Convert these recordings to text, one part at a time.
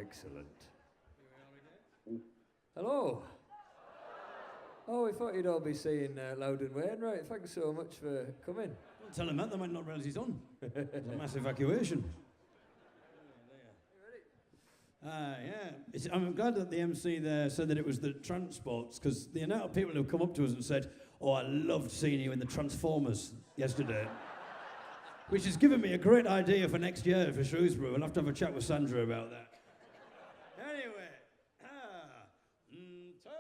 Excellent. Hello. Oh, we thought you'd all be seeing Loudon Wainwright. Thanks so much for coming. Don't tell him that, they might not realise he's on. It's a mass evacuation. Yeah. I'm glad that the MC there said that it was the transports, because the amount of people who come up to us and said, oh, I loved seeing you in the Transformers yesterday. Which has given me a great idea for next year for Shrewsbury. We'll have to have a chat with Sandra about that. Anyway. 1, 2,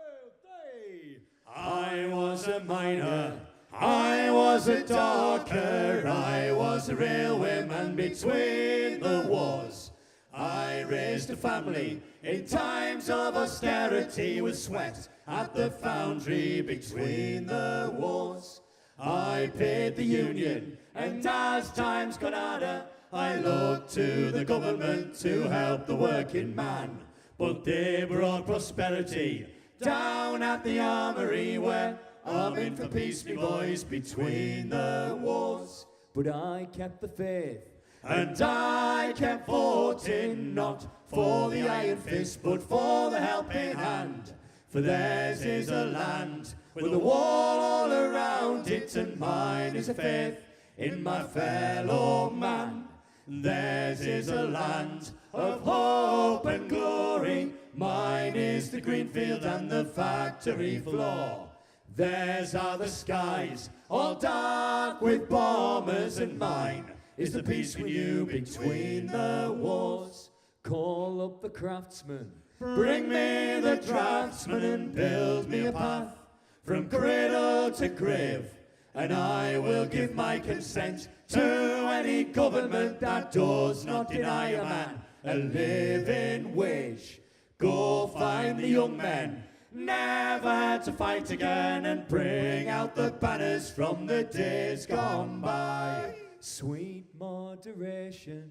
3. I was a miner, I was a docker, I was a railwayman between the wars. I raised a family in times of austerity with sweat at the foundry between the wars. I paid the union, and as times got harder, I looked to the government to help the working man. But they brought prosperity down at the armoury where arming for peace, me boys, between the wars. But I kept the faith, and I kept voting, not for the iron fist, but for the helping hand. For theirs is a land with a wall all around it, and mine is a faith in my fellow man. Theirs is a land of hope and glory, mine is the green field and the factory floor. Theirs are the skies, all dark with bombers, and mine is the peace we knew between the wars. call up the craftsman, bring me the draftsman and build me a path from cradle to grave, and I will give my consent to any government that does not deny a man a living wage. Go find the young men never to fight again, and bring out the banners from the days gone by. Sweet moderation,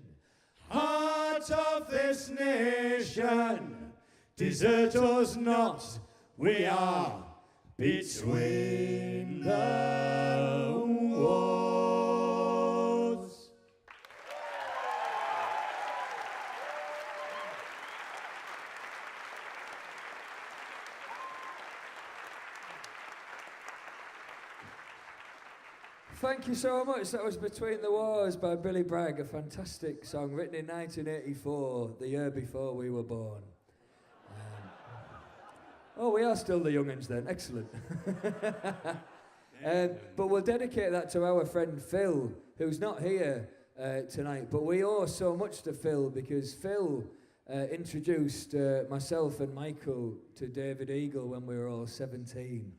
Heart of this nation, desert us not, we are between the wars. Thank you so much. That was Between the Wars by Billy Bragg, a fantastic song written in 1984, the year before we were born. Oh, we are still the young'uns then. Excellent. But we'll dedicate that to our friend Phil, who's not here tonight. But we owe so much to Phil, because Phil introduced myself and Michael to David Eagle when we were all 17.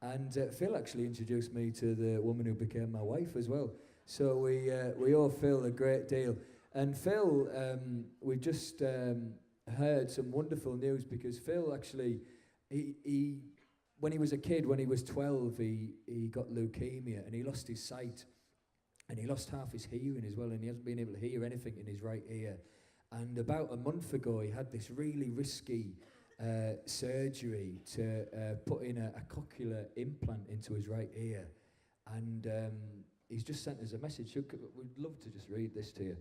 And Phil actually introduced me to the woman who became my wife as well. So we owe Phil a great deal. And Phil, we just heard some wonderful news, because Phil actually, he when he was a kid, when he was 12, he got leukemia and he lost his sight. And he lost half his hearing as well, and he hasn't been able to hear anything in his right ear. And about a month ago, he had this really risky surgery to put in a cochlear implant into his right ear, and he's just sent us a message. We'd love to just read this to you.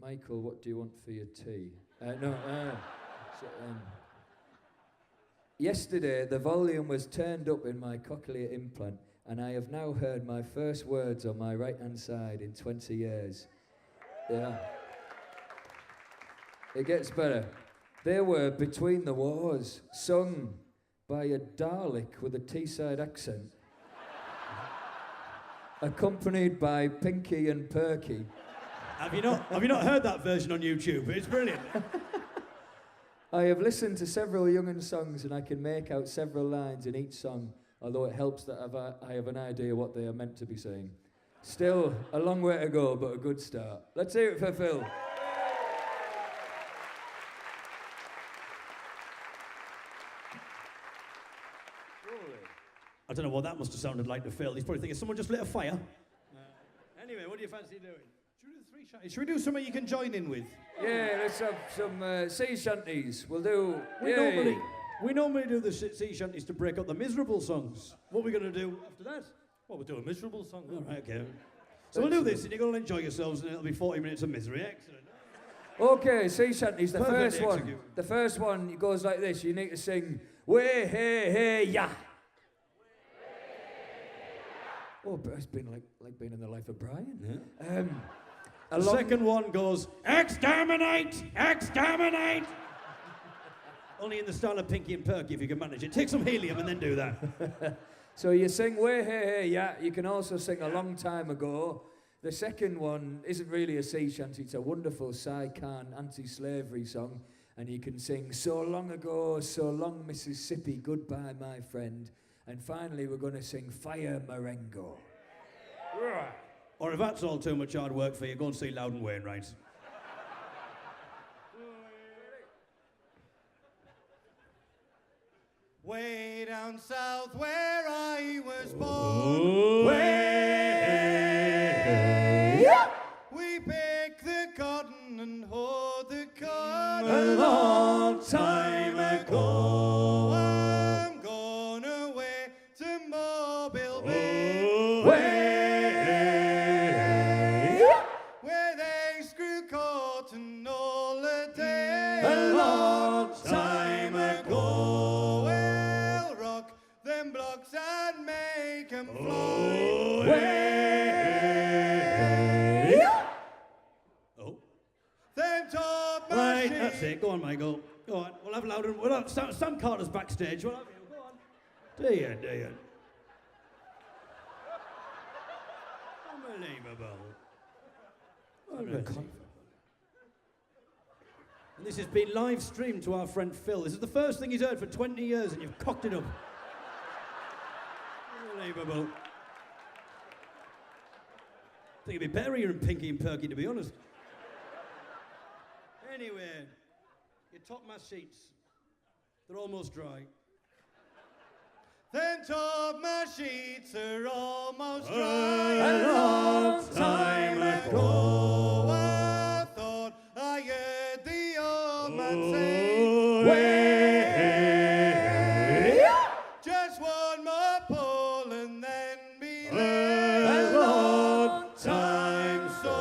Michael, what do you want for your tea? Yesterday the volume was turned up in my cochlear implant, and I have now heard my first words on my right hand side in 20 years. Yeah. It gets better. They were Between the Wars, sung by a Dalek with a Teesside accent, accompanied by Pinky and Perky. Have you not heard that version on YouTube? It's brilliant. I have listened to several Young'un songs, and I can make out several lines in each song, although it helps that I have an idea what they are meant to be saying. Still a long way to go, but a good start. Let's hear it for Phil. I don't know what that must have sounded like to Phil. He's probably thinking, someone just lit a fire. Anyway, what do you fancy doing? Should we do the three shanties? Should we do something you can join in with? Yeah, let's have some sea shanties. We'll do... We normally do the sea shanties to break up the miserable songs. What are we going to do after that? Well, we'll do a miserable song. All right, okay. So we'll do this, and you're going to enjoy yourselves, and it'll be 40 minutes of misery. Excellent. Okay, sea shanties, the Perfectly first one. executed. The first one goes like this. You need to sing, way, hey, hey, ya. Oh, but it's been like being in the life of Brian. Yeah. A The long- second one goes, exterminate! Exterminate! Only in the style of Pinky and Perky if you can manage it. Take some helium and then do that. So you sing way, hey, hey, ya. You can also sing a long time ago. The second one isn't really a sea shanty. It's a wonderful Cy Khan anti-slavery song. And you can sing so long ago, so long Mississippi, goodbye my friend. And finally we're going to sing Fire Marengo. Or if that's all too much hard work for you, go and see Loudon Wainwright. Way down south where I was born. Way. We picked the cotton and hoed the cotton A long time ago. I'm going away to Mobile Bay. Where they screw cotton all the day. A long time ago. We'll rock them blocks and make 'em fly. Oh. Them top Right, machines. that's it. Go on, Michael. Go on. We'll have Loudon. We'll have Sam Carter's backstage. We'll have you. Go on. Do you? Unbelievable. And this has been live streamed to our friend Phil. This is the first thing he's heard for 20 years and you've cocked it up. Unbelievable. I think it'd be better here in Pinky and Perky, to be honest. Anyway, your top mass sheets, they're almost dry. Them top machines are almost dry. A long time ago. I thought I heard the old man say, just one more pull and then be there. A long time, So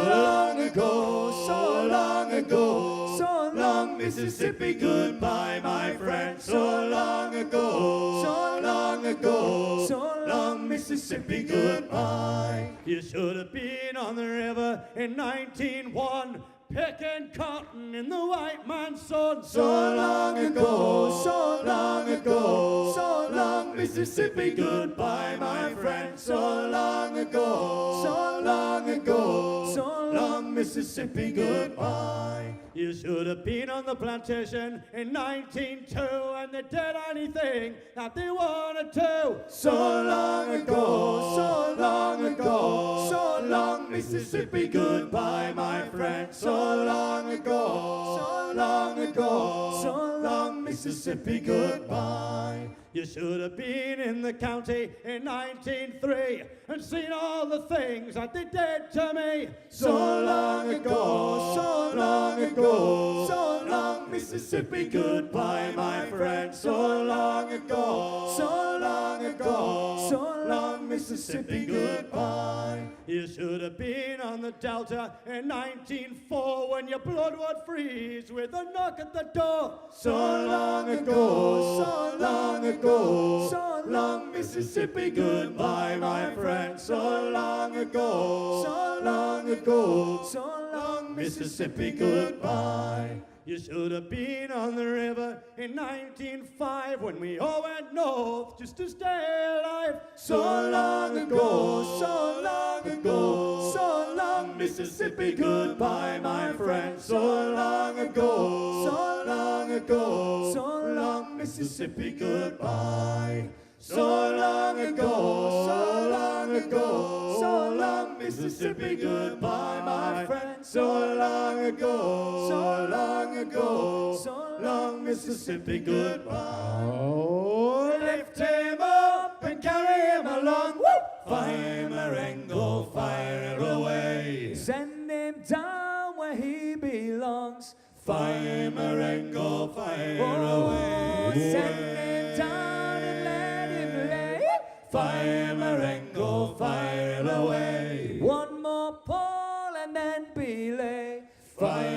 long ago, so long ago, So long, Mississippi, goodbye, my friend. So long ago, so long ago, So long Mississippi, goodbye. You should have been on the river in 1901, picking cotton in the white man's sun. So long ago, so long ago, so long Mississippi, goodbye, my friend. So long ago, so long ago, So long Mississippi, goodbye. You should have been on the plantation in 1902, and they did anything that they wanted to. So long ago, so long ago, so long Mississippi, goodbye, my friend. So long ago, so long ago, so long Mississippi, goodbye. You should have been in the county in 1903 and seen all the things that they did to me. So long ago, so long ago, so long Mississippi, goodbye, my friend. So long ago, so long ago, so long Mississippi, goodbye. You should have been on the Delta in 1904 when your blood would freeze with a knock at the door. So long ago, so long ago, so long Mississippi, goodbye, my friend. So long ago, so long ago, so long Mississippi, goodbye. You should have been on the river in 1905 when we all went north just to stay alive. So long ago, so long ago, so long Mississippi, goodbye, my friend. So long ago, so long ago, so long Mississippi, goodbye. So long ago, so long ago, so long Mississippi, goodbye, my friend. So long ago, so long ago, so long Mississippi, goodbye. Oh, Lift him up and carry him along. Fire Marengo, fire away. Send him down where he belongs. Fire Marengo, fire Oh, away. send him down and let him lay. Fire Marengo, fire away. One more pull and then belay. Fire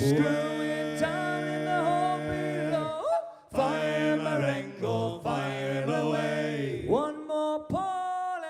screwing down in the hole below. Fire Marengo, fire him away. One more pull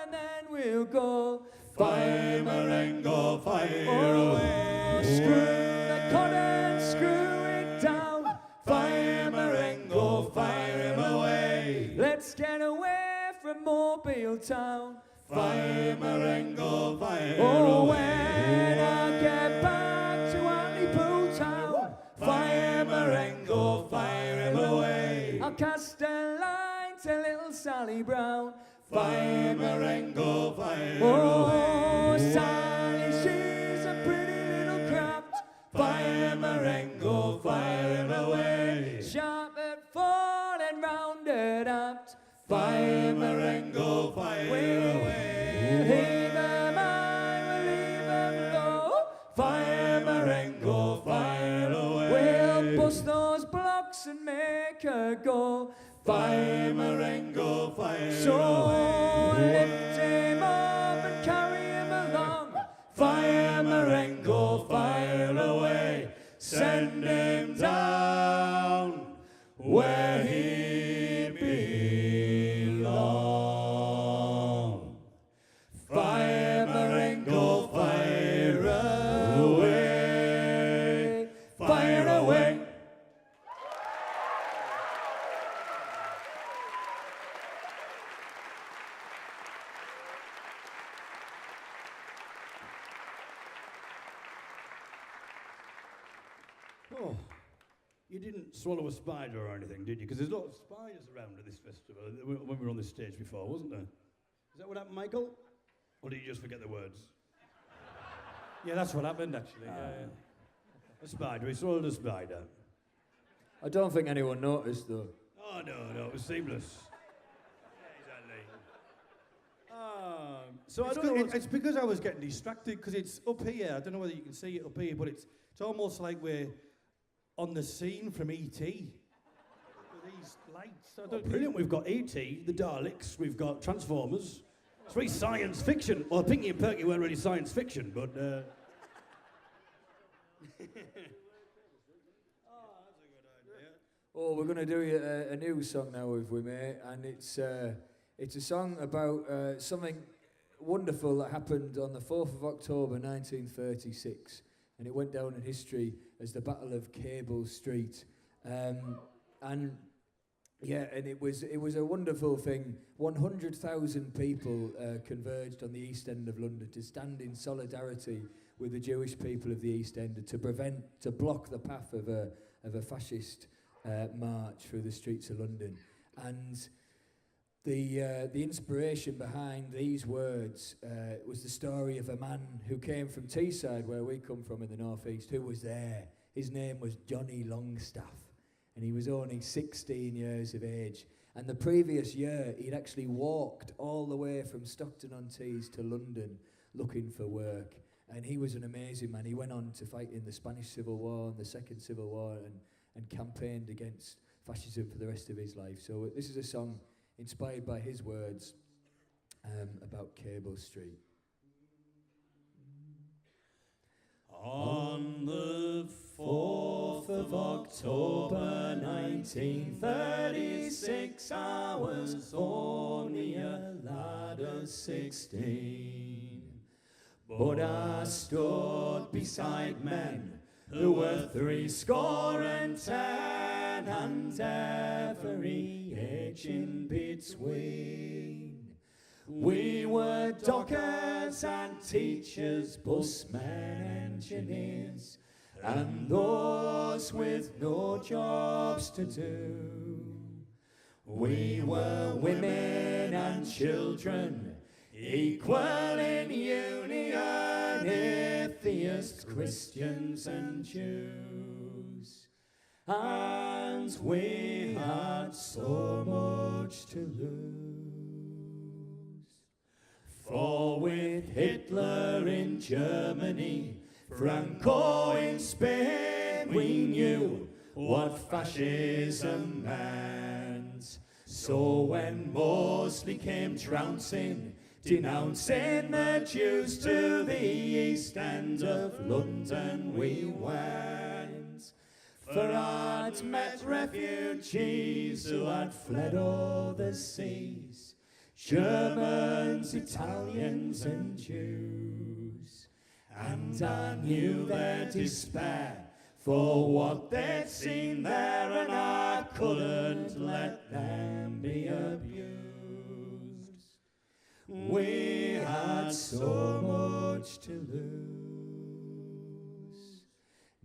and then we'll go. Fire Marengo, fire away. Screw the cord and screw it down. Fire Marengo, fire him away. Let's get away from Mobile Town. Fire Marengo, fire Oh, away. when I get back to Hartlepool Town, Fire Marengo, fire him away. I'll cast a line to little Sally Brown. Fire Marengo, fire Oh, away. Sally, she's a pretty little craft. Fire Marengo, fire him away. Sharp at four and rounded apt. Fire Marengo, fire away. Heave 'em high, we'll leave 'em low. Fire Marengo, fire away. We'll bust those blocks and make her go. Fire Marengo, fire So away. lift him up and carry him along. Fire Marengo, fire away. Send him down where he belongs. Fire Marengo, fire away. Fire away. Oh, you didn't swallow a spider or anything, did you? Because there's a lot of spiders around at this festival when we were on this stage before, wasn't there? Is that what happened, Michael? Or did you just forget the words? Yeah, that's what happened, actually. A spider, he swallowed a spider. I don't think anyone noticed though. Oh, no, it was seamless. Exactly. So I It's, don't know good- what's- it's because I was getting distracted, because it's up here. I don't know whether you can see it up here, but it's almost like we're on the scene from E.T. with these lights. I don't Brilliant, we've got E.T., the Daleks, we've got Transformers. It's very science fiction. Well, Pinky and Perky weren't really science fiction, but... Oh, we're going to do a new song now, if we may, and it's a song about something wonderful that happened on the 4th of October 1936, and it went down in history as the Battle of Cable Street. And it was a wonderful thing. 100,000 people converged on the East End of London to stand in solidarity with the Jewish people of the East End to block the path of a fascist march through the streets of London. And the inspiration behind these words was the story of a man who came from Teesside, where we come from in the northeast, who was there. His name was Johnny Longstaff, and he was only 16 years of age. And the previous year, he'd actually walked all the way from Stockton-on-Tees to London looking for work. And he was an amazing man. He went on to fight in the Spanish Civil War and the Second Civil War and campaigned against fascism for the rest of his life. So this is a song inspired by his words about Cable Street. On the 4th of October 1936, I was only a lad of 16. But I stood beside men who were 70 and every age in between. We were dockers and teachers, busmen, engineers, and those with no jobs to do. We were women and children, equal in union, atheists, Christians and Jews. And we had so much to lose. For with Hitler in Germany, Franco in Spain, we knew what fascism meant. So when Mosley came trouncing, denouncing the Jews, to the East End of London we went. For I'd met refugees who had fled all the seas, Germans, Italians and Jews, and I knew their despair for what they'd seen there, and I couldn't let them be abused. We had so much to lose.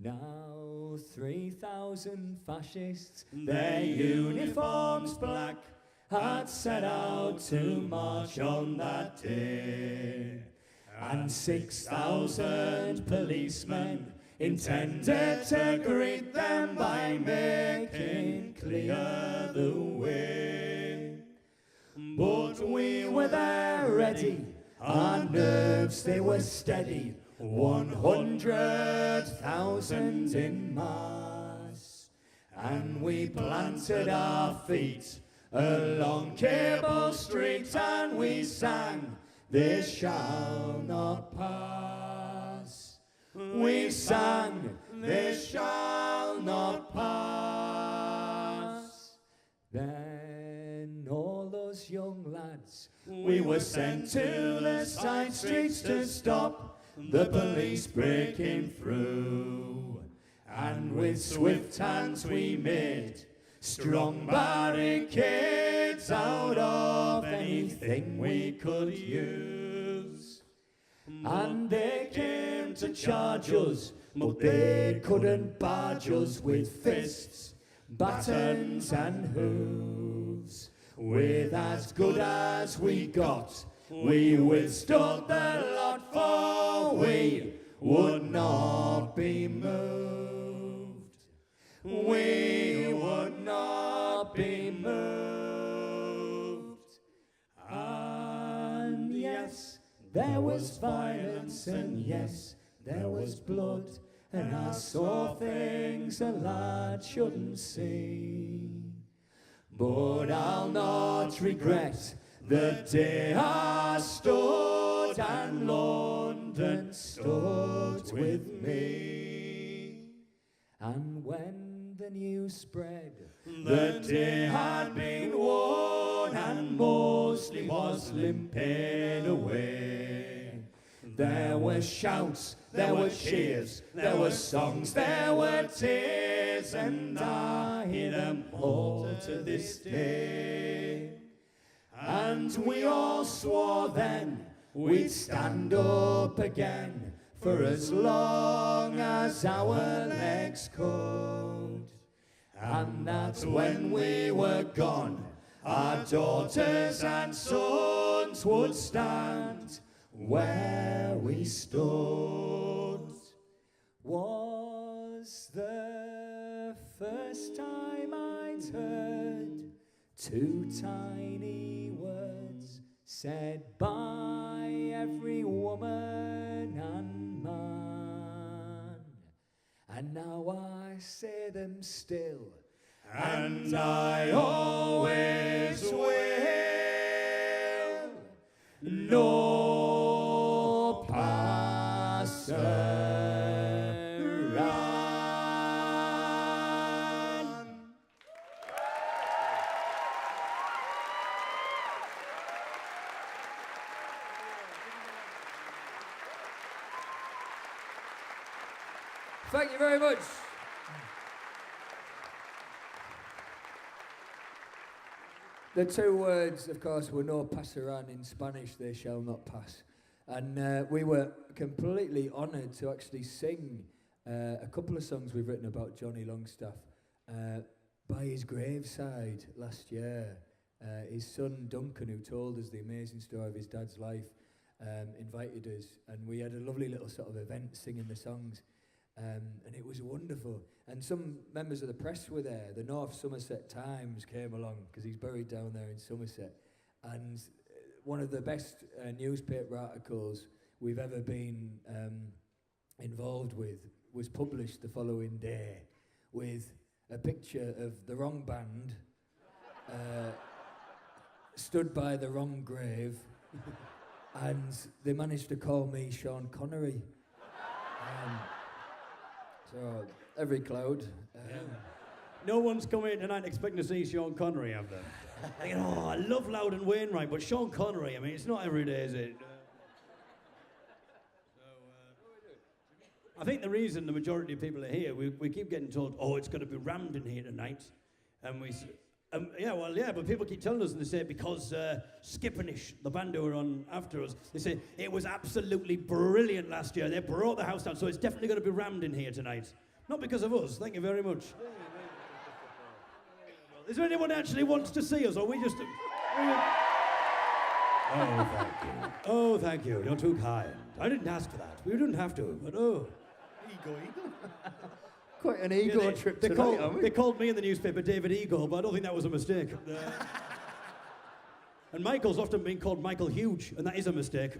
Now 3,000 fascists, their uniforms black, had set out to march on that day, and 6,000 policemen intended to greet them by making clear the way. But we were there ready, our nerves they were steady, 100,000 in mass, and we planted our feet along Cable Street and we sang, "They shall not pass." We sang, "They shall not pass." Then all those young lads, we were sent to the side streets to stop the police breaking through, and with swift hands we made strong barricades out of anything we could use. And they came to charge us, but they couldn't barge us with fists, batons and hooves. With as good as we got, we withstood the lot, for we would not be moved. We would not be moved. And yes, there was violence, and yes, there was blood, and I saw things a lad shouldn't see. But I'll not regret the day I stood and London stood with me. And when the news spread, the day had been won and mostly was limping away. There were shouts, there were cheers, there were songs, there were tears, and I hear them all to this day. And we all swore then we'd stand up again for as long as our legs could. And that's when we were gone, our daughters and sons would stand where we stood. Was the first time I'd heard two tiny words said by every woman and man, and now I say them still, and I always will. No passer. Thank you very much. The two words, of course, were no pasarán in Spanish, they shall not pass. And we were completely honoured to actually sing a couple of songs we've written about Johnny Longstaff by his graveside last year. His son Duncan, who told us the amazing story of his dad's life, invited us, and we had a lovely little sort of event singing the songs. And it was wonderful. And some members of the press were there. The North Somerset Times came along, because he's buried down there in Somerset. And one of the best newspaper articles we've ever been involved with was published the following day with a picture of the wrong band stood by the wrong grave, and they managed to call me Sean Connery. So every cloud. No one's come in tonight expecting to see Sean Connery, have they? Thinking, oh, I love Loudon Wainwright, but Sean Connery, I mean, it's not every day, is it? I think the reason the majority of people are here, we keep getting told, oh, it's going to be rammed in here tonight. And but people keep telling us, and they say because Skippenish, the band who were on after us, they say it was absolutely brilliant last year. They brought the house down, so it's definitely going to be rammed in here tonight. Not because of us, thank you very much. Is there anyone who actually wants to see us, or we just... Oh, thank you. Oh, thank you. You're too kind. I didn't ask for that. We didn't have to, but oh. Ego. Quite an ego trip tonight, aren't we? They called me in the newspaper David Ego, but I don't think that was a mistake. And Michael's often been called Michael Huge, and that is a mistake.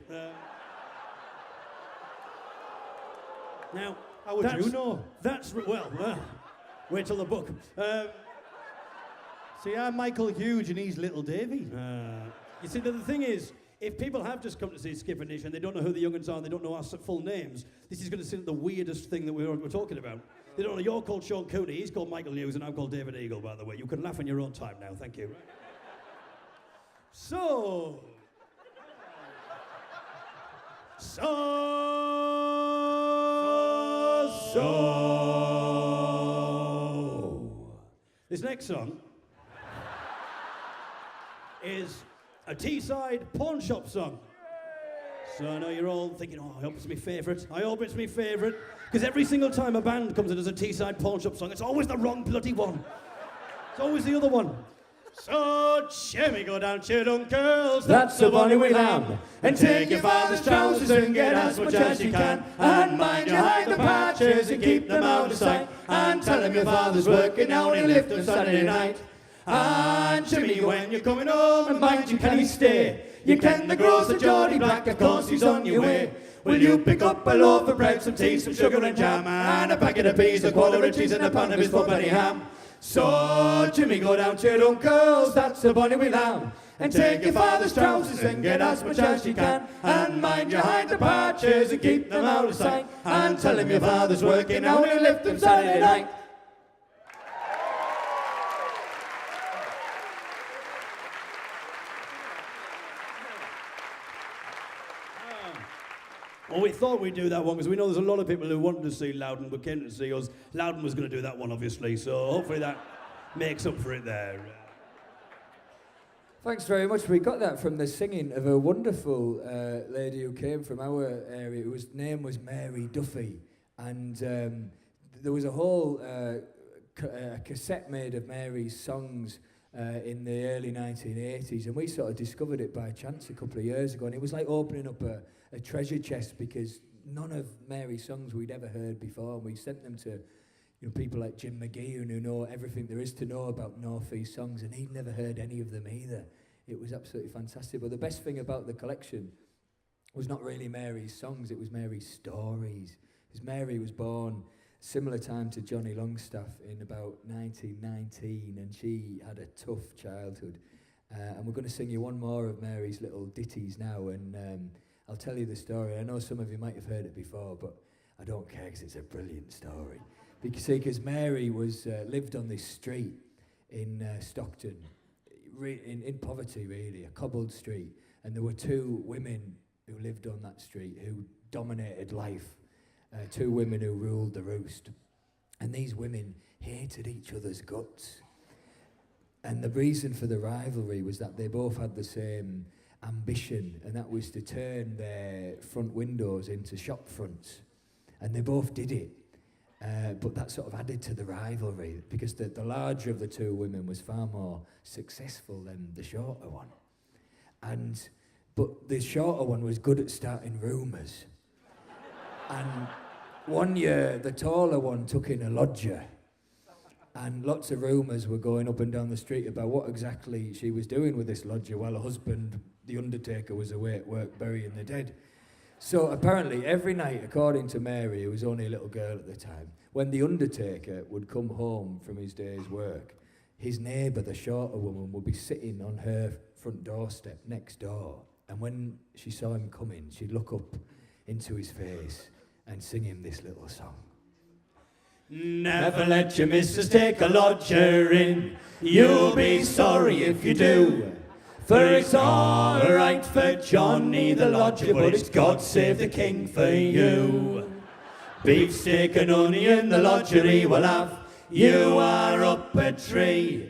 Now, how would you know? Wait till the book. See, I'm Michael Huge and he's Little Davy. You see, the thing is, if people have just come to see Skippenish and they don't know who the young'uns are and they don't know our full names, this is going to seem the weirdest thing that we're talking about. They don't know you're called Sean Cooney, he's called Michael Hughes, and I'm called David Eagle, by the way. You can laugh in your own time now, thank you. So... This next song is a Teesside pawn shop song. So I know you're all thinking, oh, I hope it's my favourite. I hope it's my favourite. Because every single time a band comes in as a Teesside pawn shop song, it's always the wrong bloody one. It's always the other one. So, Jimmy, go down to Uncle's, That's the bonny we lamb. And take your father's trousers and get as much as you can. And mind you hide the patches and keep them out of sight. And tell him your father's working now and he'll lift them Saturday night. And Jimmy, when you're coming home, and mind you, can he stay? You ken the grocer Geordie Black, of course he's on your way. Will you pick up a loaf of bread, some tea, some sugar and jam, and a packet of peas, a quarter of cheese and a pound of his four-penny ham? So, Jimmy, go down to Uncle's, that's the bonny we lamb. And take your father's trousers and get as much as you can. And mind you hide the patches and keep them out of sight. And tell him your father's working now and he'll lift them Saturday night. Well, we thought we'd do that one because we know there's a lot of people who wanted to see Loudon but came to see us. Loudon was going to do that one, obviously, so hopefully that makes up for it there. Thanks very much. We got that from the singing of a wonderful lady who came from our area. Whose name was Mary Duffy, and there was a whole cassette made of Mary's songs in the early 1980s, and we sort of discovered it by chance a couple of years ago, and it was like opening up a treasure chest because none of Mary's songs we'd ever heard before, and we sent them to people like Jim McGee who know everything there is to know about North East songs, and he'd never heard any of them either. It was absolutely fantastic. But the best thing about the collection was not really Mary's songs, it was Mary's stories. Because Mary was born similar time to Johnny Longstaff in about 1919, and she had a tough childhood. And we're going to sing you one more of Mary's little ditties now, and I'll tell you the story. I know some of you might have heard it before, but I don't care because it's a brilliant story. Because Mary was lived on this street in Stockton, in poverty really, a cobbled street, and there were two women who lived on that street who dominated life, two women who ruled the roost, and these women hated each other's guts. And the reason for the rivalry was that they both had the same ambition, and that was to turn their front windows into shop fronts, and they both did it. But that sort of added to the rivalry because the larger of the two women was far more successful than the shorter one. But the shorter one was good at starting rumours. And one year, the taller one took in a lodger. And lots of rumours were going up and down the street about what exactly she was doing with this lodger while her husband, the undertaker, was away at work burying the dead. So apparently every night, according to Mary, who was only a little girl at the time, when the undertaker would come home from his day's work, his neighbour, the shorter woman, would be sitting on her front doorstep next door. And when she saw him coming, she'd look up into his face and sing him this little song. Never let your missus take a lodger in. You'll be sorry if you do. For it's alright for Johnny the lodger, but it's God save the king for you. Beef, steak and onion the lodger he will have. You are up a tree.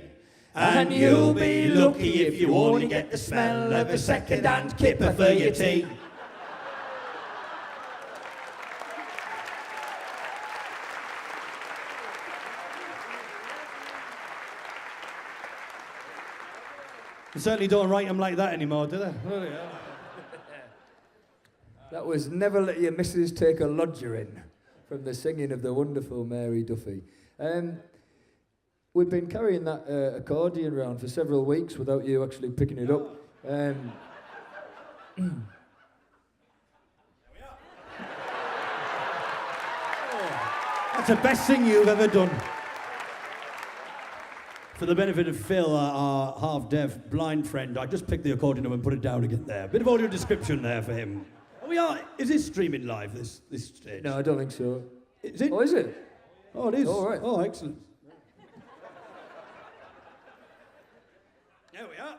And you'll be lucky if you only get the smell of a second-hand kipper for your tea. They certainly don't write them like that anymore, do they? That was Never Let Your Missus Take a Lodger In, from the singing of the wonderful Mary Duffy. We've been carrying that accordion around for several weeks without you actually picking it up. That's the best thing you've ever done. For the benefit of Phil, our half-deaf blind friend, I just picked the accordion up and put it down again there. Bit of audio description there for him. Is this streaming live, this stage? No, I don't think so. Is it? Oh, is it? Oh, it is. Oh, right. Oh, excellent. There we are.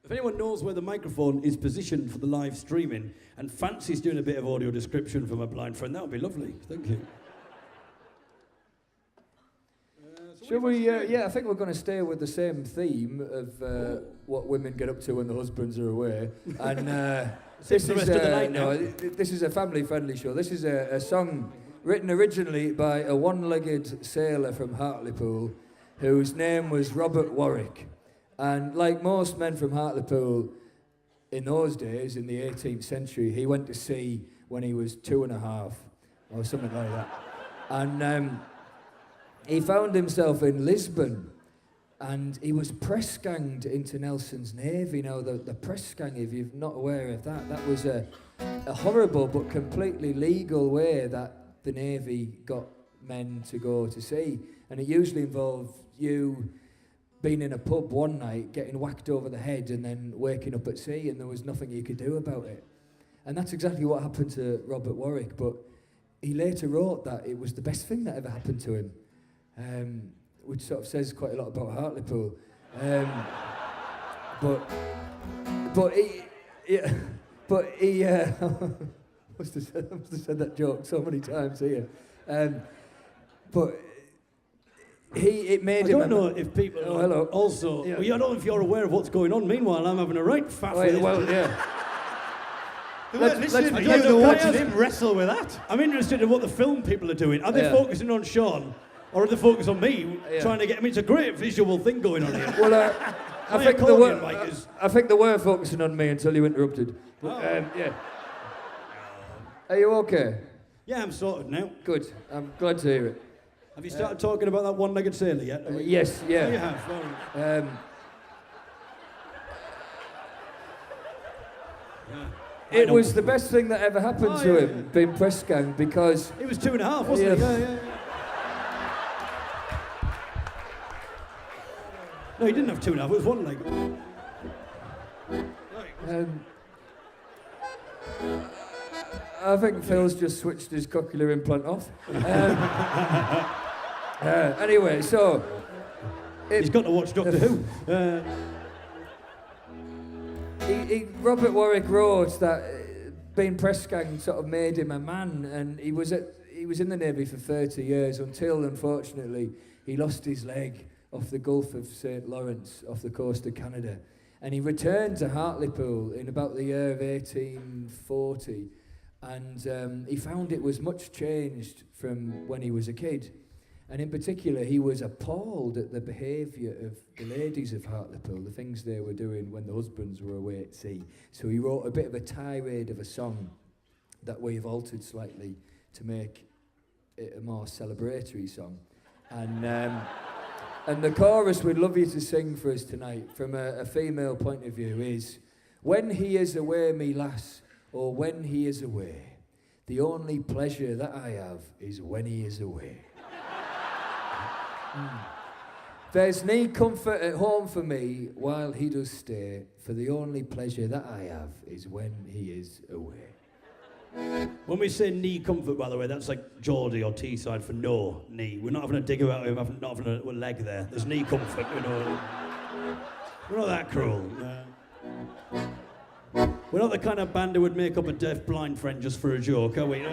If anyone knows where the microphone is positioned for the live streaming and fancies doing a bit of audio description for my blind friend, that would be lovely. Thank you. Shall we? Yeah, I think we're going to stay with the same theme of what women get up to when the husbands are away. And this the is rest of the night now. this is a family-friendly show. This is a song written originally by a one-legged sailor from Hartlepool, whose name was Robert Warwick. And like most men from Hartlepool in those days, in the 18th century, he went to sea when he was 2.5 or something like that. And he found himself in Lisbon, and he was press-ganged into Nelson's Navy. Now, the press-gang, if you're not aware of that, that was a horrible but completely legal way that the Navy got men to go to sea. And it usually involved you being in a pub one night, getting whacked over the head, and then waking up at sea, and there was nothing you could do about it. And that's exactly what happened to Robert Warwick, but he later wrote that it was the best thing that ever happened to him. Which sort of says quite a lot about Hartlepool. But he must have said that joke so many times here. But it made him. I don't know if people hello. also. Yeah. Well, I don't know if you're aware of what's going on. Meanwhile, I'm having a right faff with it. Well, yeah. They weren't listening to you, let's- they're let's- watching him wrestle with that. I'm interested in what the film people are doing. Are they Yeah. focusing on Sean, or are they focusing on me, Yeah. trying to get? I mean, it's a great visual thing going on here. Well, I My think accordion mic is- I think they were focusing on me until you interrupted. But, yeah. Are you okay? Yeah, I'm sorted now. Good. I'm glad to hear it. Have you started talking about that one-legged sailor yet? Yes. Yeah. Oh, you have. All right. It was the best thing that ever happened to him, being press gang, because He was 2.5, wasn't he? Yeah. Yeah. No, he didn't have 2.5. It was one leg. I think Phil's just switched his cochlear implant off. Anyway, so He's got to watch Doctor Who. Robert Warwick wrote that being press gang sort of made him a man, and he was in the Navy for 30 years until, unfortunately, he lost his leg off the Gulf of St. Lawrence, off the coast of Canada. And he returned to Hartlepool in about the year of 1840, and he found it was much changed from when he was a kid. And in particular, he was appalled at the behaviour of the ladies of Hartlepool, the things they were doing when the husbands were away at sea. So he wrote a bit of a tirade of a song that we've altered slightly to make it a more celebratory song. And the chorus we'd love you to sing for us tonight, from a female point of view, is: when he is away, me lass, or when he is away, the only pleasure that I have is when he is away. There's nae comfort at home for me while he does stay, for the only pleasure that I have is when he is away. When we say knee comfort, by the way, that's like Geordie or Teesside for no knee. We're not having a dig about him, not having a leg there. There's knee comfort, you know. We're not that cruel. We're not the kind of band who would make up a deaf-blind friend just for a joke, are we?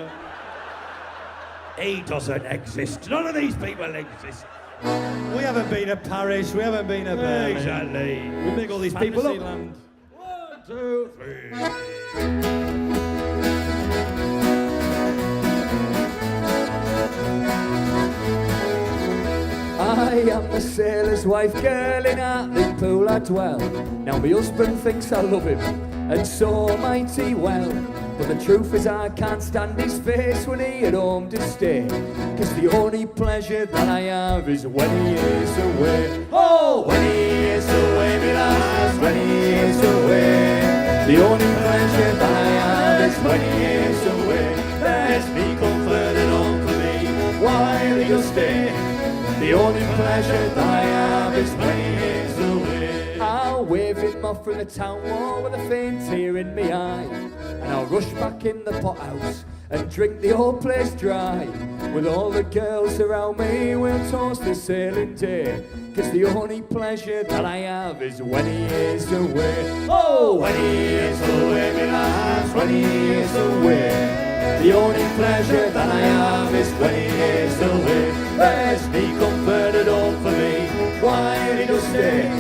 He doesn't exist. None of these people exist. We haven't been to Paris, we haven't been to Berlin. Exactly. We make all these people up. Fantasyland. 1, 2, 3. I am the sailor's wife, girl in the pool I dwell. Now my husband thinks I love him, and so mighty well. But the truth is I can't stand his face when he at home to stay. 'Cause the only pleasure that I have is when he is away. Oh, when he is away, me lass, when he is away. The only pleasure that I have is when he is away. There's me comfort at home for me while he'll stay. The only pleasure that I have is when he is away. I'll wave him off from the town wall with a faint tear in my eye, and I'll rush back in the pothouse and drink the whole place dry. With all the girls around me, we'll toast the sailing day. 'Cause the only pleasure that I have is when he is away. Oh, when he is away, me lass, when he is away. The only pleasure that I have is when he is away. There's me comfort at home for me while he does stay.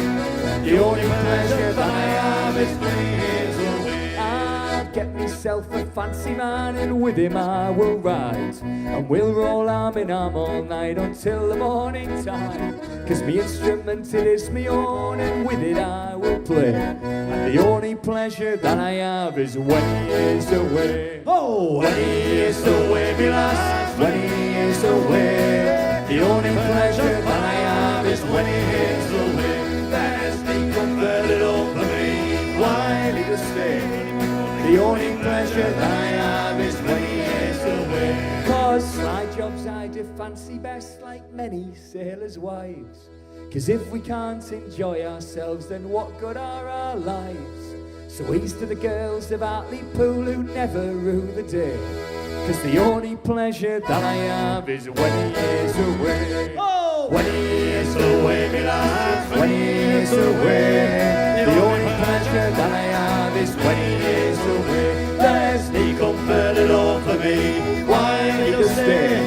The only pleasure that I have is when he is away. I'll get myself a fancy man and with him I will ride, and we'll roll arm in arm all night until the morning time. 'Cause me instrument it is me own and with it I will play. And the only pleasure that I have is when he is away. Oh, when he is away, me lass, when he is away. The only pleasure that I have is when he is away. There's me comfort at home for me while he does stay. The only pleasure that I have is when he is away. 'Cause slide jobs I do fancy best, like many sailors' wives. 'Cause if we can't enjoy ourselves, then what good are our lives? So he's to the girls of Hartlepool who never rue the day. 'Cause the only pleasure that I have is when he is away. Oh, when he is away, me lass, when he is away. The only pleasure that I have is when he is away. There's me comfort at home for me while he does stay.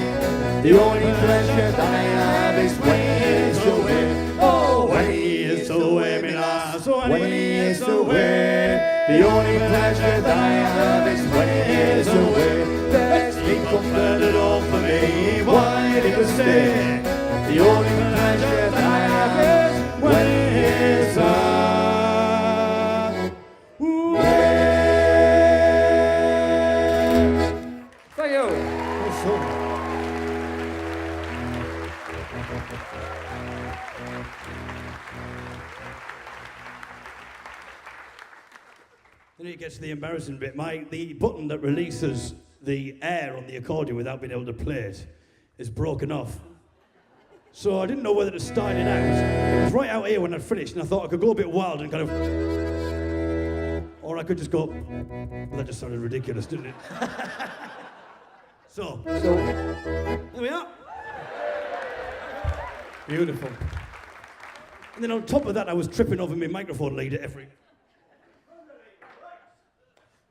The only pleasure that I have is when he is away. Oh, when he is away, me lass, when he is away. The only pleasure that I have is when he is away. There's me comfort at home for me while he does stay. The only pleasure that I have is when he is away. Thank you. Then it gets to the embarrassing bit. The button that releases the air on the accordion without being able to play it is broken off. So I didn't know whether to start it out. It was right out here when I'd finished, and I thought I could go a bit wild and kind of... Or I could just go... Well, that just sounded ridiculous, didn't it? So, there we are. Beautiful. And then on top of that, I was tripping over my microphone lead at every...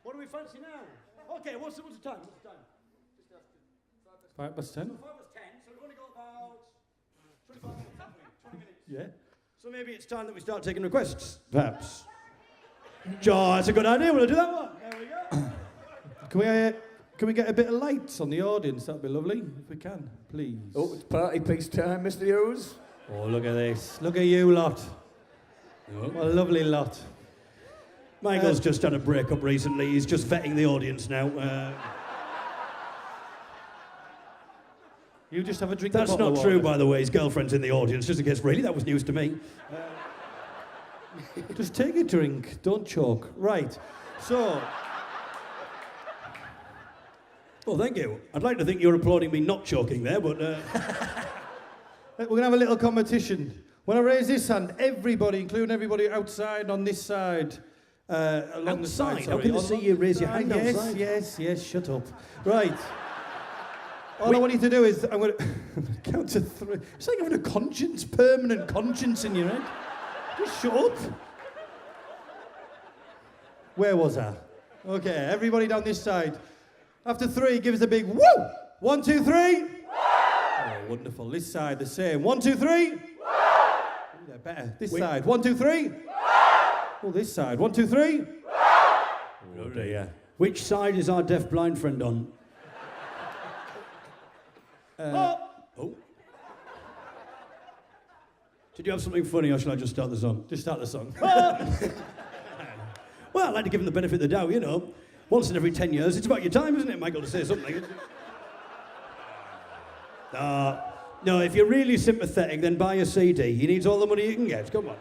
What do we fancy now? Okay, what's the time? What's the time? 5 past 10? 5 past 10, so we've only got about 25 minutes, haven't we? 20 minutes. Yeah. So maybe it's time that we start taking requests, perhaps. Joe, that's a good idea. We'll do that one. There we go. Can we get a bit of lights on the audience? That'd be lovely, if we can, please. Oh, it's party piece time, Mr. Hughes. Oh, look at this. Look at you lot. What a lovely lot. Michael's just done a breakup recently. He's just vetting the audience now. You just have a drink. That's not true, by the way. His girlfriend's in the audience, just in case. Really, that was news to me. Just take a drink. Don't choke. Right. So. Well, thank you. I'd like to think you're applauding me not choking there, but... We're going to have a little competition. When I raise this hand, everybody, including everybody outside on this side, Along the side, Outside? I sorry. couldn't see you raise your hand Yes, outside. yes, shut up. Right. All I want you to do is, I'm going to count to 3. It's like having a conscience, permanent conscience in your head. Just shut up. Where was I? Okay, everybody down this side. After 3, give us a big woo! 1, 2, 3. Oh, wonderful. This side, the same. 1, 2, 3. They're better. This side. 1, 2, 3. Oh, this side. 1, 2, 3. Oh dear. Which side is our deaf-blind friend on? Oh. Did you have something funny, or shall I just start the song? Just start the song. Well, I'd like to give him the benefit of the doubt, you know. Once in every 10 years, it's about your time, isn't it, Michael, to say something? No, if you're really sympathetic, then buy a CD. He needs all the money you can get. Come on.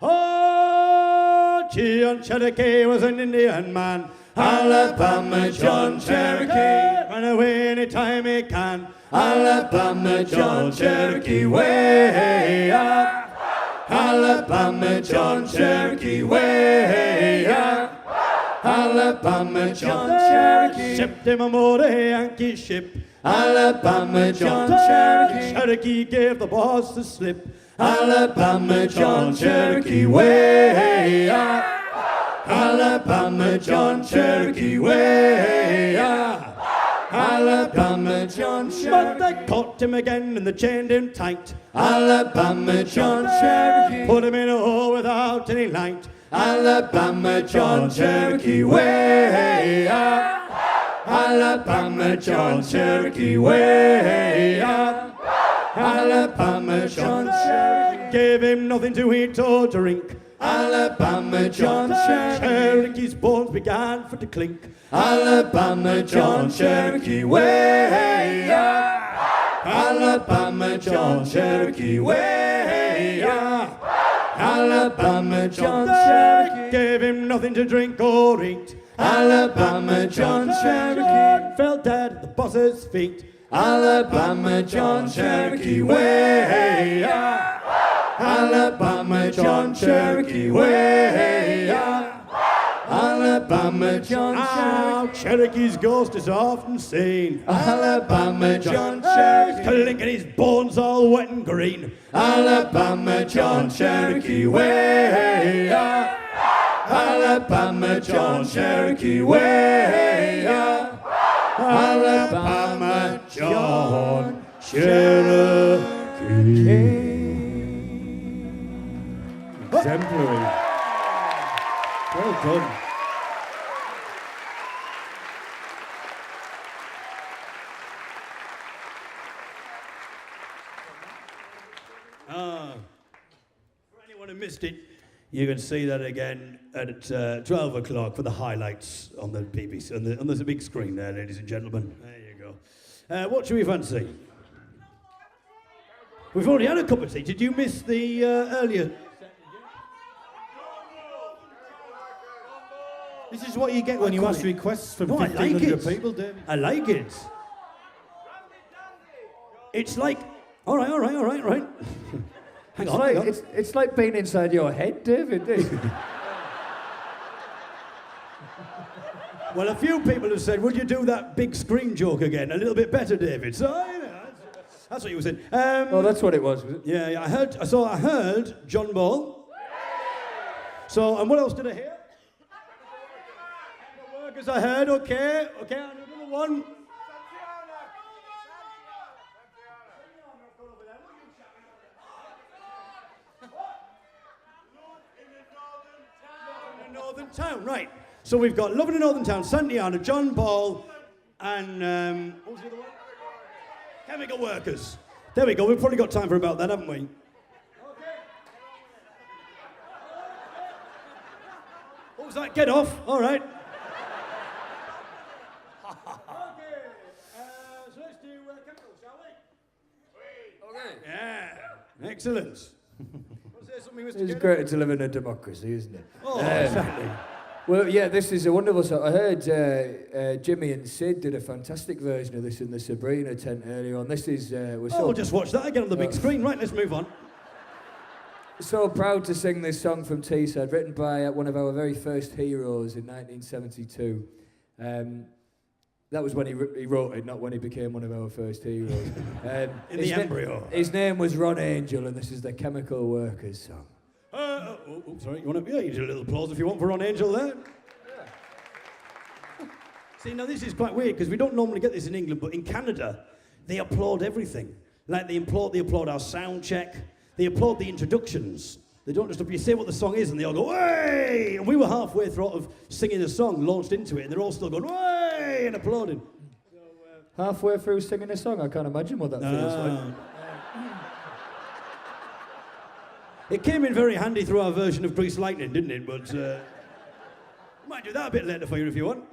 Oh, John Cherokee was an Indian man. Alabama John Cherokee, Run away anytime he can. Alabama John Cherokee, way up. Alabama John Cherokee, way up. Alabama John Cherokee, Shipped him aboard a Yankee ship. Alabama John Cherokee, Cherokee gave the boss the slip. Alabama John Cherokee, way up. Alabama John Cherokee, way up. Alabama John But Cherokee, they caught him again and they chained him tight. Alabama John Cherokee, Put him in a hole without any light. Alabama John Cherokee, way up. Alabama John Cherokee, way up. Alabama John Cherokee, Gave him nothing to eat or drink. Alabama John Cherokee, Cherokee's bones began for to clink. Alabama John Cherokee, way up. Alabama John Cherokee, way up. Alabama John Cherokee, Gave him nothing to drink or eat. Alabama John Cherokee, Fell dead at the boss's feet. Alabama John Cherokee, way up. Alabama John Cherokee, way up. Alabama John Cherokee, Cherokee's ghost is often seen. Alabama John Cherokee, Clinking his bones all wet and green. Alabama John Cherokee, way up. Alabama John Cherokee, way up. Alabama John Cherokee. Exemplary. Well done. For anyone who missed it, you can see that again at 12 o'clock for the highlights on the BBC. And there's a big screen there, ladies and gentlemen. There you go. What should we fancy? We've already had a cup of tea. Did you miss the earlier? This is what you get when you ask requests from No, I like 1,500 it. people, David. I like it. It's like, all right. Hang on, hang on. It's like being inside your head, David. Well, a few people have said, would you do that big screen joke again a little bit better, David? So, you know, that's what you were saying. Oh, that's what it was it? Yeah, I heard John Ball. So, and what else did I hear? The workers I heard, okay, another one. Northern Town, right. So we've got Love in a Northern Town, Santiana, John Ball, and what was the other one? Chemical Workers. There we go. We've probably got time for about that, haven't we? Okay. What was that? Get off. All right. Okay. So let's do Chemical, shall we? Okay. Yeah. Excellent. Was there something we It's great to live in a democracy, isn't it? Oh, exactly. Well, yeah, this is a wonderful song. I heard Jimmy and Sid did a fantastic version of this in the Sabrina tent earlier on. This is... We'll just watch that again on the big screen. Right, let's move on. So proud to sing this song from Tisa, written by one of our very first heroes in 1972. That was when he wrote it, not when he became one of our first heroes. In the embryo. His name was Ron Angel, and this is the Chemical Workers song. Sorry, you want to? Yeah, you do a little applause if you want for Ron Angel there. See, now this is quite weird because we don't normally get this in England, but in Canada, they applaud everything. Like they applaud our sound check, they applaud the introductions. They don't just, you say what the song is and they all go, "Way!" And we were halfway through of singing the song, launched into it, and they're all still going, "Way!" and applauding. Halfway through singing a song, I can't imagine what that feels like. It came in very handy through our version of Grease Lightning, didn't it? But might do that a bit later for you if you want.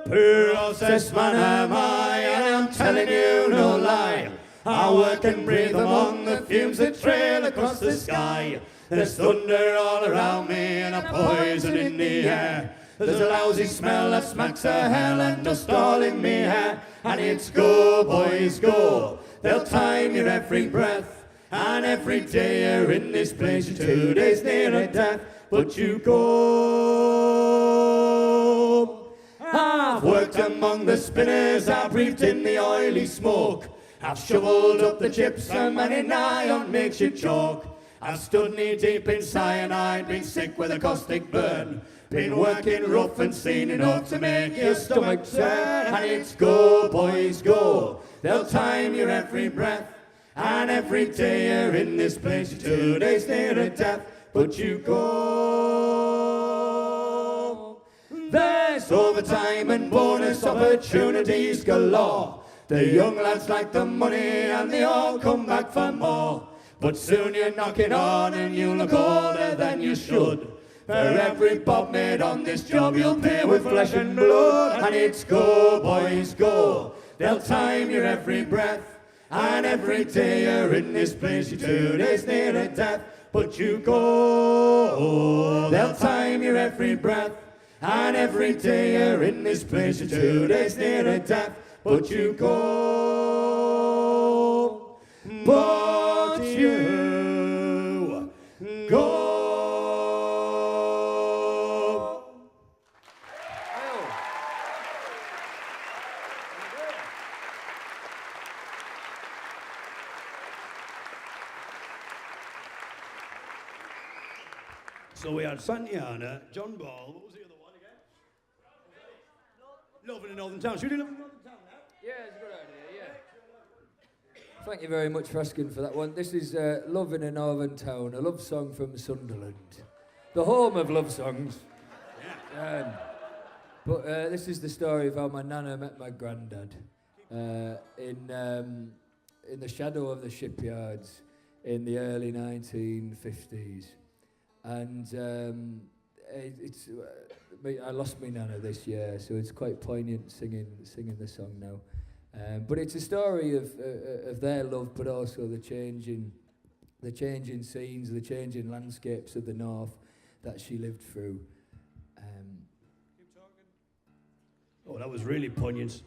Poor obsessed man am I, and I'm telling you no lie. I work and breathe among the fumes that trail across the sky. There's thunder all around me and a poison in the air. There's a lousy smell that smacks of hell and dust all in me hair. And it's go, boys, go. They'll time your every breath. And every day you're in this place, you're 2 days nearer death. But you go. I've worked among the spinners, I've breathed in the oily smoke. I've shoveled up the gypsum and in iron makes you choke. I've stood knee deep in cyanide, been sick with a caustic burn. Been working rough and seen enough to make your stomach turn. And it's go, boys, go. They'll time your every breath. And every day you're in this place, you're 2 days nearer death. But you go. There's overtime and bonus opportunities galore. The young lads like the money and they all come back for more. But soon you're knocking on and you look older than you should. For every bob made on this job you'll pay with flesh and blood. And it's go, boys, go. They'll time your every breath. And every day you're in this place, you're 2 days nearer death. But you go. They'll time your every breath. And every day you're in this place, you're 2 days nearer death. But you go, but you go. So we had Santiana, John Ball, what was the other one again? Love in a Northern Town. Should we do Love in a Northern Town now? Yeah, it's a good idea, yeah. Thank you very much for asking for that one. This is Love in a Northern Town, a love song from Sunderland. The home of love songs. Yeah. But this is the story of how my nana met my granddad in the shadow of the shipyards in the early 1950s. And I lost my nana this year, so it's quite poignant singing the song now. But it's a story of their love, but also the changing scenes, the changing landscapes of the north that she lived through. Keep talking. Oh, that was really poignant.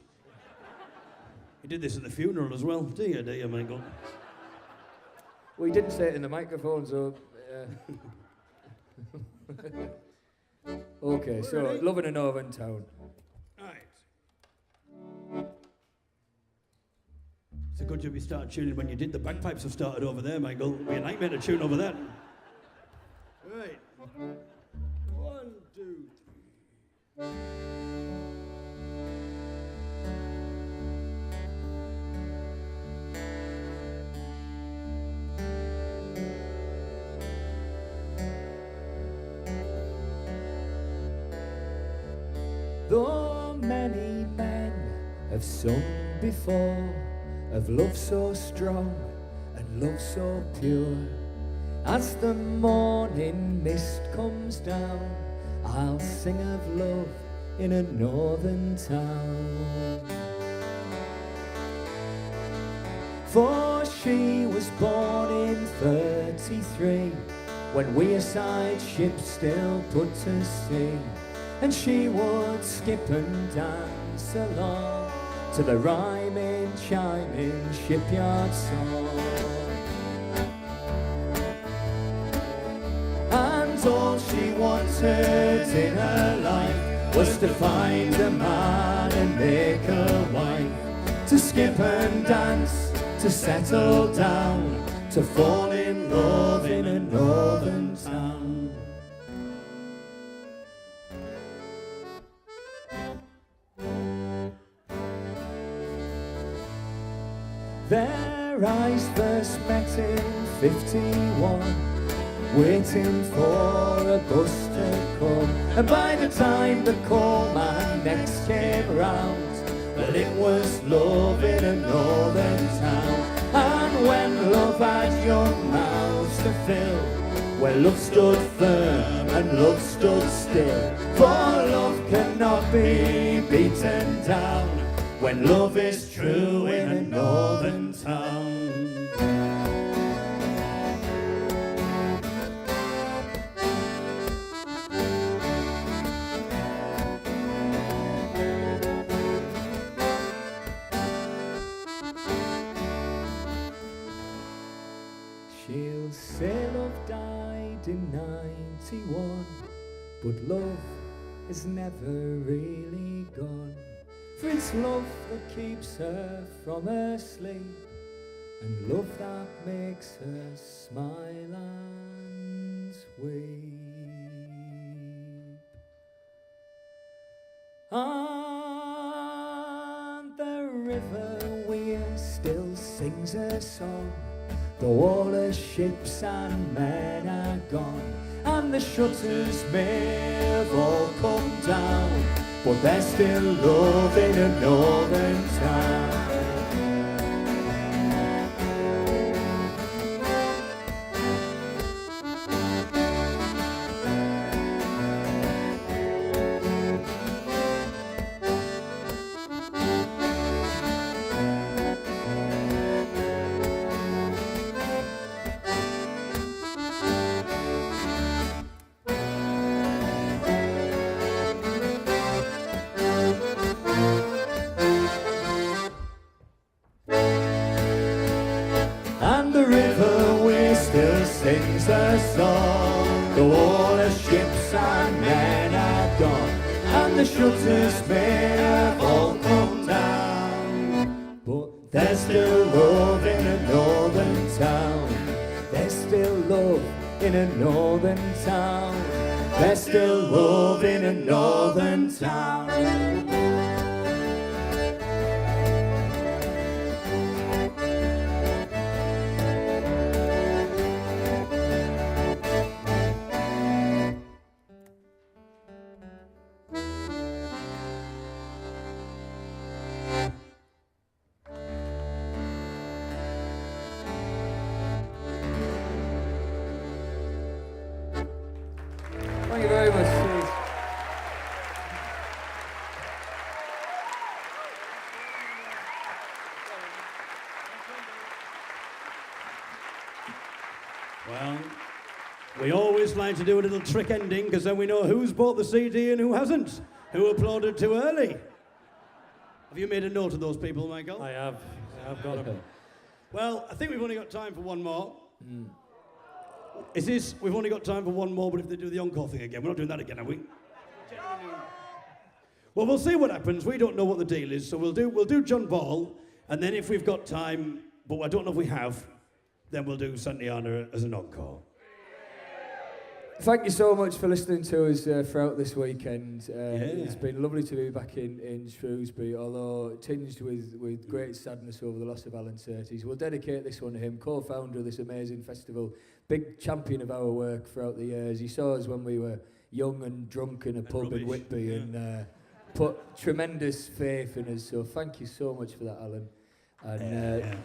You did this at the funeral as well, dear Michael. Well, he didn't say it in the microphone, so. Okay, so Love in a Northern Town. Right. It's a good job you started tuning when you did. The bagpipes have started over there, Michael. It'd be a nightmare to tune over there. Right. 1, 2, 3. Though many men have sung before of love so strong and love so pure, as the morning mist comes down, I'll sing of love in a northern town. For she was born in 33, when we aside ships still put to sea. And she would skip and dance along to the rhyming, chiming shipyard song. and all she wanted in her life was to find a man and make a wife, to skip and dance, to settle down, to fall in love in a northern town. Their eyes first met in 51, waiting for a bus to come. And by the time the call man next came round, well, it was love in a northern town. And when love had young mouths to fill, well, love stood firm and love stood still. For love cannot be beaten down when love is true in a northern town. She'll say love died in 91, but love is never really gone. For it's love that keeps her from her sleep, and love that makes her smile and weep. And the river weir still sings her song, though all her ships and men are gone, and the shutters may have all come down, but there's still love in a northern town. Sings her song, though all her ships and men are gone, and the shutters may have all come down, but there's still love in a northern town. There's still love in a northern town. There's still love in a northern town. Thank you very much, Steve. Well, we always like to do a little trick ending because then we know who's bought the CD and who hasn't, who applauded too early. Have you made a note of those people, Michael? I have. I've got them. Well, I think we've only got time for one more. Is this, we've only got time for one more, but if they do the Encore thing again, we're not doing that again, are we? Well, we'll see what happens. We don't know what the deal is, so we'll do John Ball, and then if we've got time, but I don't know if we have, then we'll do Santiana as an encore. Thank you so much for listening to us throughout this weekend. It's been lovely to be back in Shrewsbury, although tinged with great sadness over the loss of Alan Surtees. We'll dedicate this one to him, co-founder of this amazing festival, big champion of our work throughout the years. He saw us when we were young and drunk in a pub in Whitby and put tremendous faith in us. So thank you so much for that, Alan. And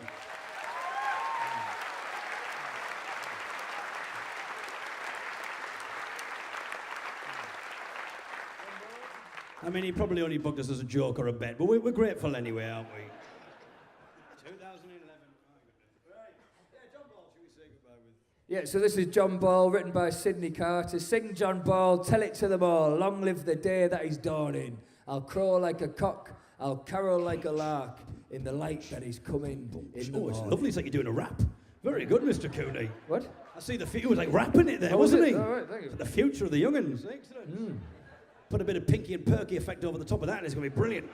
I mean, he probably only booked us as a joke or a bet, but we're grateful anyway, aren't we? 2011. Right. Yeah, John Ball, should we say goodbye with? yeah, so this is John Ball, written by Sidney Carter. Sing John Ball, tell it to them all. Long live the day that is dawning. I'll crow like a cock, I'll carol like a lark, in the light that is coming in the Oh, it's morning. lovely. It's like you're doing a rap. Very good, Mr. Cooney. What? I see he was like rapping it there, wasn't he? All right, thank you. The future of the young'uns. Excellent. Put a bit of Pinky and Perky effect over the top of that and it's going to be brilliant.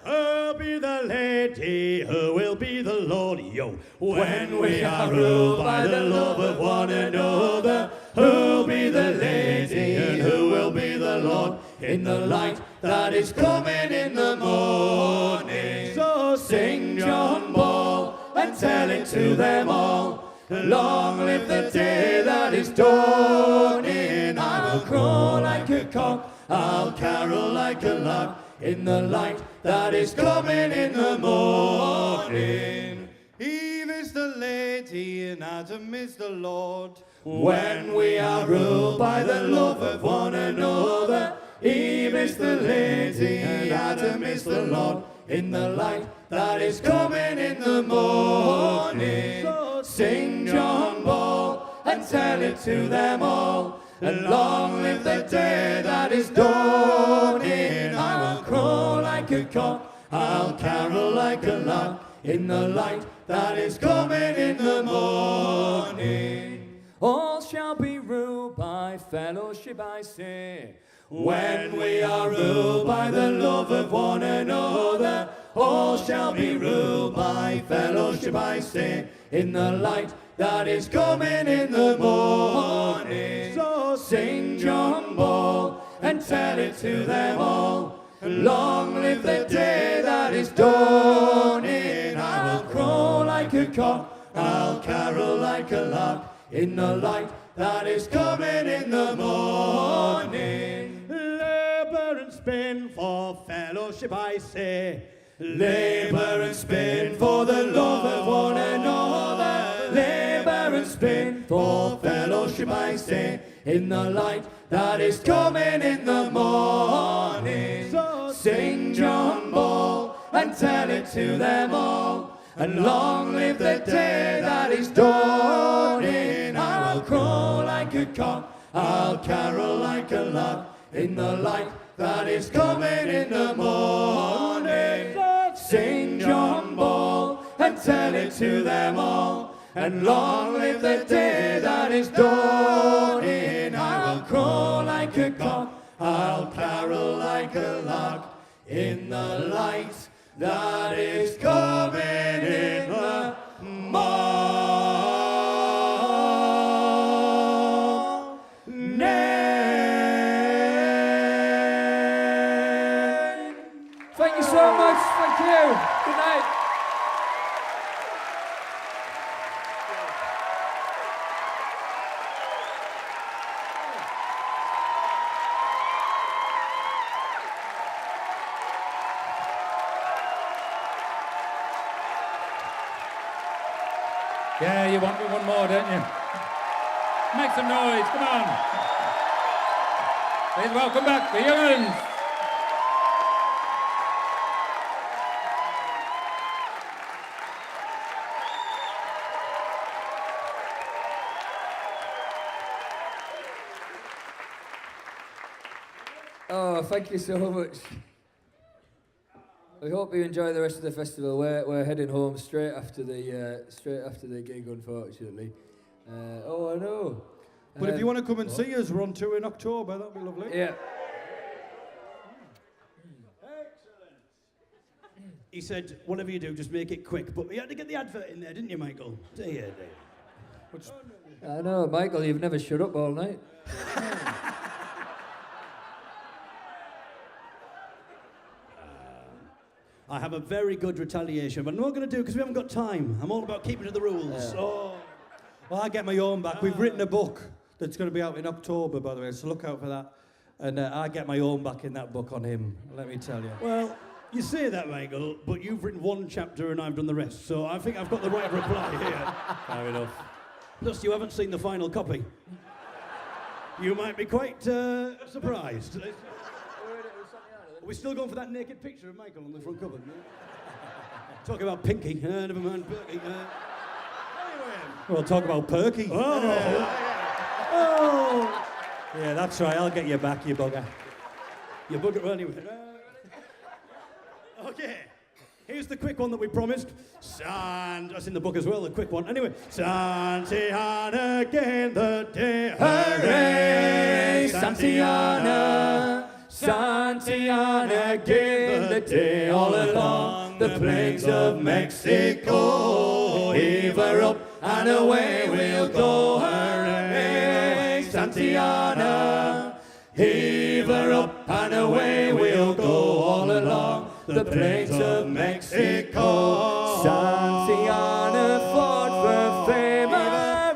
Who'll be the lady, who will be the lord, yo, when we are ruled by the love of one another. Who'll be the lady, and who will be the lord, in the light that is coming in the morning. So sing John Ball, and tell it to them all. Long live the day that is dawning. I will crow like a cock, I'll carol like a lark, in the light that is coming in the morning. Eve is the lady and Adam is the Lord. When we are ruled by the love of one another, Eve is the lady and Adam is the Lord, in the light that is coming in the morning. So sing John Ball and tell it to them all. And long live the day that is dawning. I will crow like a cock, I'll carol like a lark, in the light that is coming in the morning. All shall be ruled by fellowship, I say. When we are ruled by the love of one another, all shall be ruled by fellowship, I say, in the light that is coming in the morning. So sing John Ball and tell it to them all. Long live the day that is dawning. I will crow like a cock, I'll carol like a lark, in the light that is coming in the morning. Labour and spin for fellowship, I say. Labour and spin for the love of one another. Labour and spin for fellowship, I say, in the light that is coming in the morning. So sing John Ball and tell it to them all. And long live the day that is dawning. I'll crow like a cock, I'll carol like a lark, in the light that is coming in the morning. Sing John Ball and tell it to them all. And long live the day that is dawning. I will crow like a cock, I'll carol like a lark, in the light that is coming in the morning. Thank you so much. Thank you. Good night. Yeah, you want me one more, don't you? Make some noise, come on. Please welcome back the young'uns. Oh, thank you so much. I hope you enjoy the rest of the festival. We're heading home straight after the gig, unfortunately. Oh, I know. But if you want to come and see us, we're on tour in October. That'd be lovely. Yeah. He said, whatever you do, just make it quick. But you had to get the advert in there, didn't you, Michael? Dear. I know, Michael. You've never shut up all night. I have a very good retaliation, but I'm not going to do it because we haven't got time. I'm all about keeping to the rules. Yeah. Oh. Well, I get my own back. We've written a book that's going to be out in October, by the way, so look out for that. And I get my own back in that book on him, let me tell you. Well, you say that, Michael, but you've written one chapter and I've done the rest, so I think I've got the right reply here. Fair enough. Plus, you haven't seen the final copy. You might be quite surprised. Are we still going for that naked picture of Michael on the front cover? Talking about Pinky, never mind Perky. Anyway. We'll talk about Perky. Oh! Yeah, that's right. I'll get you back, you bugger. You bugger anyway. Okay. Here's the quick one that we promised. That's in the book as well, the quick one. Anyway. Santiana again the day. Hooray, Santiana, Santiana again the day. All along the plains of Mexico, heave her up and away we'll go. Hooray, Santiana, heave her up and away we'll go. All along the plains of Mexico, Santiana fought for fame.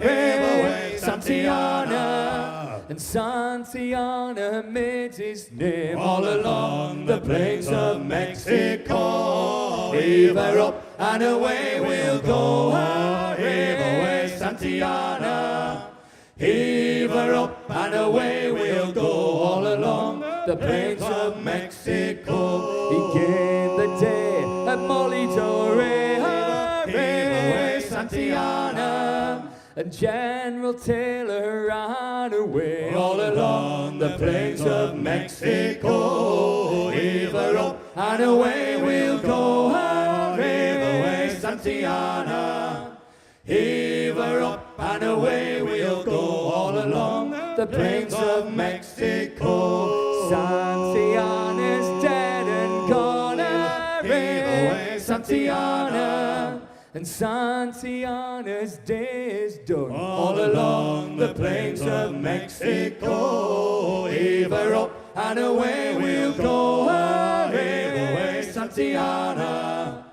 Hooray, Santiana, and Santiana made his name. All along the plains of Mexico, heave her up and away we'll go. Hooray, Santiana, heave her up and away we'll go. All along the plains of Mexico, he gave the day at Molito Rey. Hooray, Santiana, and General Taylor ran away. All along the plains of Mexico, heave her up and away we'll go. Hooray, Santiana, heave her up and away we'll go. All along the plains of Mexico, Santiana's dead and gone. Hooray, Santiana, and Santiana's day is done. All along the plains of Mexico, heave her up and away we'll go. Hooray, Santiana,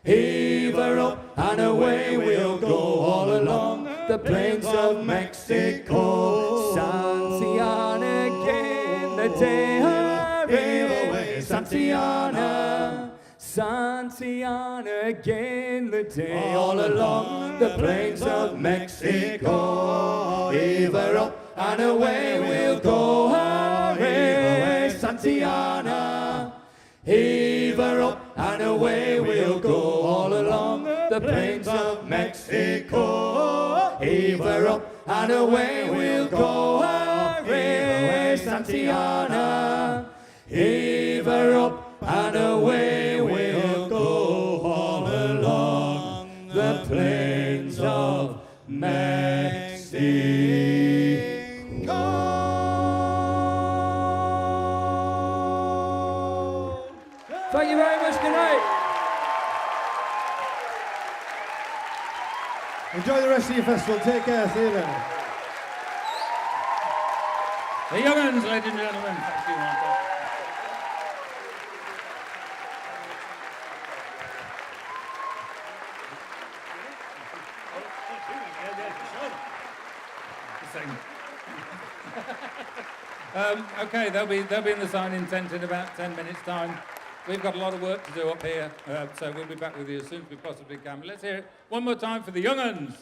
heave her up and away we'll go. All along the plains of Mexico, Santiana again the day. Hooray, Santiana, Santiana again the day. All along the plains of Mexico, heave her up and away we'll go. Hooray, Santiana, heave her up and away we'll go. All along the plains of Mexico, heave her up and away we'll go. Hooray, Santiana, heave her up and away we'll go. All along the plains of Mexico. Thank you very much. Good night. Enjoy the rest of your festival. Take care. See you then. The young uns, ladies and gentlemen. Thank you, Encore. Okay, they'll be in the sign-in tent in about 10 minutes' time. We've got a lot of work to do up here, so we'll be back with you as soon as we possibly can. Let's hear it one more time for the young uns.